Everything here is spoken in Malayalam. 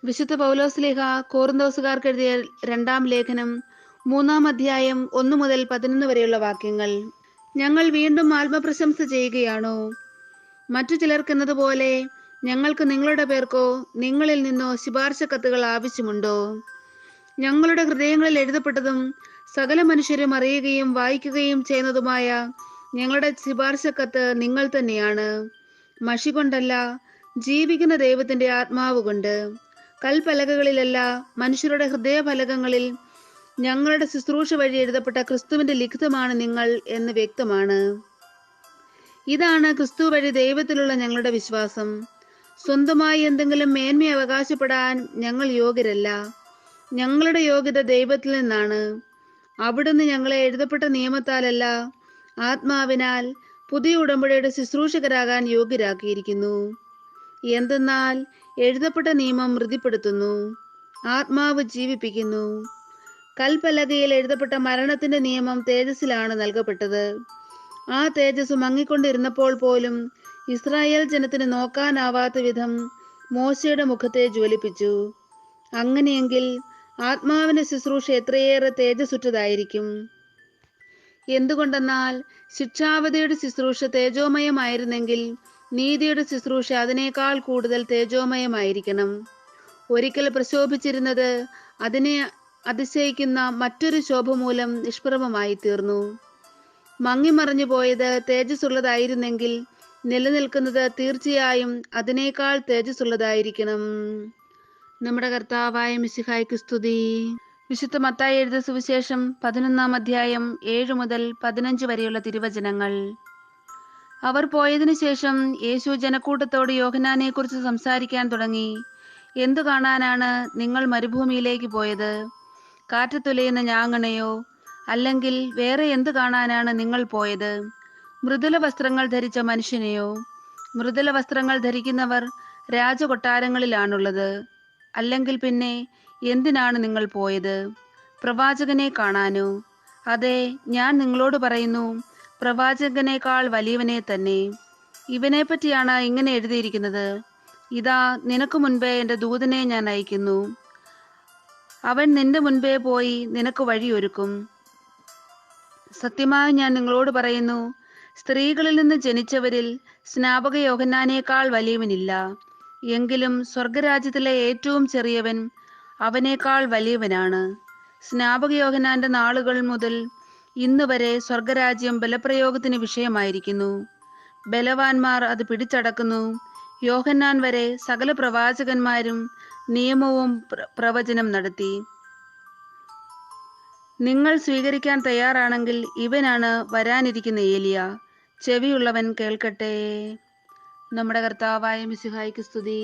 വിശുദ്ധ പൗലോസ്ലീഹ കോറിന്തോസുകാർക്ക് എഴുതിയ രണ്ടാം ലേഖനം 3-ാം അധ്യായം 1 മുതൽ 11 വരെയുള്ള വാക്യങ്ങൾ. ഞങ്ങൾ വീണ്ടും ആത്മപ്രശംസ ചെയ്യുകയാണോ? മറ്റു ചിലർക്കെന്നതുപോലെ ഞങ്ങൾക്ക് നിങ്ങളുടെ പേർക്കോ നിങ്ങളിൽ നിന്നോ ശുപാർശ കത്തുകൾ ആവശ്യമുണ്ടോ? ഞങ്ങളുടെ ഹൃദയങ്ങളിൽ എഴുതപ്പെട്ടതും സകല മനുഷ്യരും അറിയുകയും വായിക്കുകയും ചെയ്യുന്നതുമായ ഞങ്ങളുടെ ശുപാർശ കത്ത് നിങ്ങൾ തന്നെയാണ്. മഷി കൊണ്ടല്ല, ജീവിക്കുന്ന ദൈവത്തിന്റെ ആത്മാവ് കൊണ്ട്. കൽപ്പലകകളിലല്ല, മനുഷ്യരുടെ ഹൃദയഫലകങ്ങളിൽ ഞങ്ങളുടെ ശുശ്രൂഷ വഴി എഴുതപ്പെട്ട ക്രിസ്തുവിന്റെ ലിഖിതമാണ് നിങ്ങൾ എന്ന് വ്യക്തമാണ്. ഇതാണ് ക്രിസ്തു വഴി ദൈവത്തിലുള്ള ഞങ്ങളുടെ വിശ്വാസം. സ്വന്തമായി എന്തെങ്കിലും മേന്മ അവകാശപ്പെടാൻ ഞങ്ങൾ യോഗ്യരല്ല. ഞങ്ങളുടെ യോഗ്യത ദൈവത്തിൽ നിന്നാണ്. അവിടുന്ന് ഞങ്ങളെ എഴുതപ്പെട്ട നിയമത്താലല്ല, ആത്മാവിനാൽ പുതിയ ഉടമ്പടിയുടെ ശുശ്രൂഷകരാകാൻ യോഗ്യരാക്കിയിരിക്കുന്നു. എന്തെന്നാൽ എഴുതപ്പെട്ട നിയമം മൃതിപ്പെടുത്തുന്നു, ആത്മാവ് ജീവിപ്പിക്കുന്നു. കൽപ്പലകയിൽ എഴുതപ്പെട്ട മരണത്തിന്റെ നിയമം തേജസ്സിലാണ് നൽകപ്പെട്ടത്. ആ തേജസ് മങ്ങിക്കൊണ്ടിരുന്നപ്പോൾ പോലും ഇസ്രായേൽ ജനത്തിന് നോക്കാനാവാത്ത വിധം മോശയുടെ മുഖത്തെ ജ്വലിപ്പിച്ചു. അങ്ങനെയെങ്കിൽ ആത്മാവിന്റെ ശുശ്രൂഷ എത്രയേറെ തേജസ്സുറ്റതായിരിക്കും. എന്തുകൊണ്ടെന്നാൽ ശിക്ഷാവധിയുടെ ശുശ്രൂഷ തേജോമയമായിരുന്നെങ്കിൽ നീതിയുടെ ശുശ്രൂഷ അതിനേക്കാൾ കൂടുതൽ തേജോമയമായിരിക്കണം. ഒരിക്കൽ പ്രശോഭിച്ചിരുന്നത് അതിനെ അതിശയിക്കുന്ന മറ്റൊരു ശോഭ മൂലം നിഷ്പ്രഭമായി തീർന്നു. മങ്ങിമറഞ്ഞു പോയത് തേജസ്സുള്ളതായിരുന്നെങ്കിൽ നിലനിൽക്കുന്നത് തീർച്ചയായും അതിനേക്കാൾ തേജസ്സുള്ളതായിരിക്കണം. നമ്മുടെ കർത്താവായ മിശിഹായ്ക്ക് സ്തുതി. വിശുദ്ധ മത്തായി എഴുതിയ സുവിശേഷം 11-ാം അധ്യായം 7 മുതൽ 15 വരെയുള്ള തിരുവചനങ്ങൾ. അവർ പോയതിനു ശേഷം യേശു ജനക്കൂട്ടത്തോട് യോഹന്നാനെ കുറിച്ച് സംസാരിക്കാൻ തുടങ്ങി. എന്തു കാണാനാണ് നിങ്ങൾ മരുഭൂമിയിലേക്ക് പോയത്? കാറ്റത്തുലയുന്ന ഞാങ്ങണയോ? അല്ലെങ്കിൽ വേറെ എന്ത് കാണാനാണ് നിങ്ങൾ പോയത്? മൃദുല വസ്ത്രങ്ങൾ ധരിച്ച മനുഷ്യനെയോ? മൃദുല വസ്ത്രങ്ങൾ ധരിക്കുന്നവർ രാജകൊട്ടാരങ്ങളിലാണുള്ളത്. അല്ലെങ്കിൽ പിന്നെ എന്തിനാണ് നിങ്ങൾ പോയത്? പ്രവാചകനെ കാണാനോ? അതെ, ഞാൻ നിങ്ങളോട് പറയുന്നു, പ്രവാചകനേക്കാൾ വലിയവനെ തന്നെ. ഇവനെ പറ്റിയാണ് ഇങ്ങനെ എഴുതിയിരിക്കുന്നത്: ഇതാ, നിനക്ക് മുൻപേ എൻ്റെ ദൂതനെ ഞാൻ അയക്കുന്നു. അവൻ നിന്റെ മുൻപേ പോയി നിനക്ക് വഴിയൊരുക്കും. സത്യമായി ഞാൻ നിങ്ങളോട് പറയുന്നു, സ്ത്രീകളിൽ നിന്ന് ജനിച്ചവരിൽ സ്നാപക യോഹന്നാനേക്കാൾ വലിയവനില്ല. എങ്കിലും സ്വർഗരാജ്യത്തിലെ ഏറ്റവും ചെറിയവൻ അവനേക്കാൾ വലിയവനാണ്. സ്നാപക യോഹന്നാന്റെ നാളുകൾ മുതൽ ഇന്ന് വരെ സ്വർഗരാജ്യം ബലപ്രയോഗത്തിന് വിഷയമായിരിക്കുന്നു. ബലവാന്മാർ അത് പിടിച്ചടക്കുന്നു. യോഹന്നാൻ വരെ സകല പ്രവാചകന്മാരും നിയമവും പ്രവചനം നടത്തി. നിങ്ങൾ സ്വീകരിക്കാൻ തയ്യാറാണെങ്കിൽ ഇവനാണ് വരാനിരിക്കുന്ന ഏലിയ. ചെവിയുള്ളവൻ കേൾക്കട്ടെ. നമ്മുടെ കർത്താവായ മിശിഹായ്ക്ക് സ്തുതി.